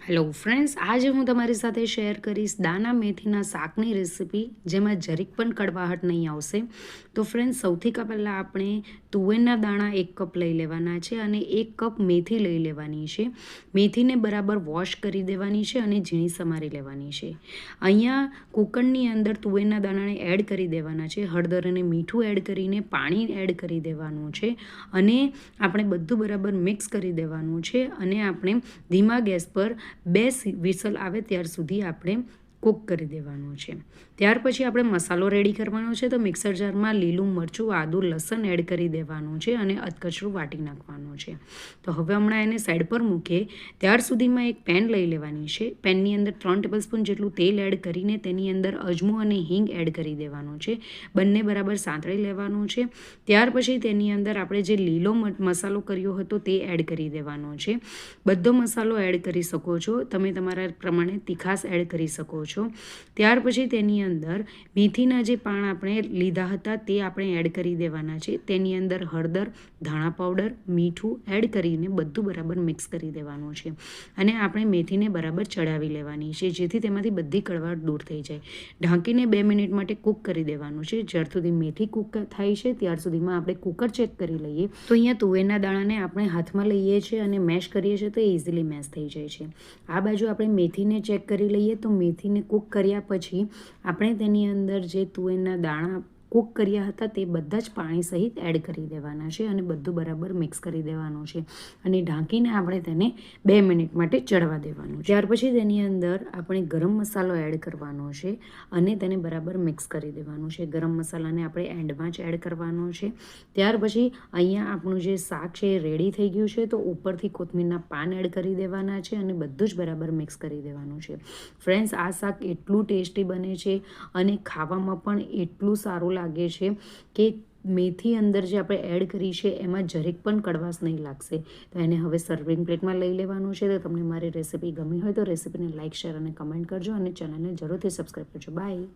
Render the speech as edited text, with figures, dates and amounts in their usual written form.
Hello friends, આજે હું તમારી સાથે શેર કરીશ દાણા મેથીના શાકની રેસીપી, જેમાં જરીક પણ કડવાહટ નહીં આવશે. તો ફ્રેન્ડ્સ, સૌથી પહેલાં આપણે તુવેરના દાણા 1 કપ લઈ લેવાના છે અને 1 કપ મેથી લઈ લેવાની છે. મેથીને બરાબર વોશ કરી દેવાની છે અને ઝીણી સમારી લેવાની છે. અહીંયા કુકરની અંદર તુવેરના દાણાને એડ કરી દેવાના છે. હળદર અને મીઠું એડ કરીને પાણી એડ કરી દેવાનું છે અને આપણે બધું બરાબર મિક્સ કરી દેવાનું છે અને આપણે ધીમા ગેસ પર 2 વિસલ આવે ત્યાર સુધી આપણે કૂક કરી દેવાનું છે. ત્યાર પછી આપણે મસાલો રેડી કરવાનો છે. તો મિક્સર જારમાં લીલું મરચું, આદું, લસણ એડ કરી દેવાનું છે અને અધકચરું વાટી નાખવાનું છે. તો હવે હમણાં એને સાઈડ પર મૂકીએ ત્યાર સુધીમાં એક પેન લઈ લેવાની છે. પેનની અંદર 3 ટેબલસ્પૂન જેટલું તેલ એડ કરીને તેની અંદર અજમો અને હિંગ એડ કરી દેવાનું છે. બંને બરાબર સાંતળી લેવાનું છે. ત્યાર પછી તેની અંદર આપણે જે લીલો મસાલો કર્યો હતો તે એડ કરી દેવાનો છે. બધો મસાલો એડ કરી શકો છો, તમે તમારા પ્રમાણે તીખાશ એડ કરી શકો છો. ત્યાર પછી તેની અંદર મેથીના જે પાન આપણે લીધા હતા તે આપણે એડ કરી દેવાના છે. તેની અંદર હળદર, ધાણા પાવડર, મીઠું એડ કરીને બધું બરાબર મિક્સ કરી દેવાનું છે અને આપણે મેથીને બરાબર ચડાવી લેવાની છે, જેથી તેમાંથી બધી કડવાટ દૂર થઈ જાય. ઢાંકીને 2 મિનિટ માટે કૂક કરી દેવાનું છે. જ્યાર સુધી મેથી કૂક થાય છે ત્યાર સુધીમાં આપણે કુકર ચેક કરી લઈએ. તો અહીંયા તુવેરના દાણાને આપણે હાથમાં લઈએ છીએ અને મેશ કરીએ છીએ તો ઇઝીલી મેશ થઈ જાય છે. આ બાજુ આપણે મેથીને ચેક કરી લઈએ. તો મેથીને કૂક કર્યા પછી આપણે તેની અંદર જે તુવેરના દાણા કૂક કર્યા હતા તે બધા જ પાણી સહિત એડ કરી દેવાના છે અને બધું બરાબર મિક્સ કરી દેવાનું છે અને ઢાંકીને આપણે તેને 2 મિનિટ માટે ચડવા દેવાનું. ત્યાર પછી તેની અંદર આપણે ગરમ મસાલો એડ કરવાનો છે અને તેને બરાબર મિક્સ કરી દેવાનું છે. ગરમ મસાલાને આપણે એન્ડમાં જ એડ કરવાનો છે. ત્યાર પછી અહીંયા આપણું જે શાક છે એ રેડી થઈ ગયું છે. તો ઉપરથી કોથમીરના પાન એડ કરી દેવાના છે અને બધું જ બરાબર મિક્સ કરી દેવાનું છે. ફ્રેન્ડ્સ, આ શાક એટલું ટેસ્ટી બને છે અને ખાવામાં પણ એટલું સારું લાગે છે કે મેથી અંદર જે આપણે એડ કરી છે એમાં જરીક પણ કડવાશ નહીં લાગશે. તો એને હવે સર્વિંગ પ્લેટમાં લઈ લેવાનું છે. તો તમને મારી રેસીપી ગમી હોય તો રેસીપીને લાઇક, શેર અને કમેન્ટ કરજો અને ચેનલને જરૂરથી સબસ્ક્રાઈબ કરજો. બાય.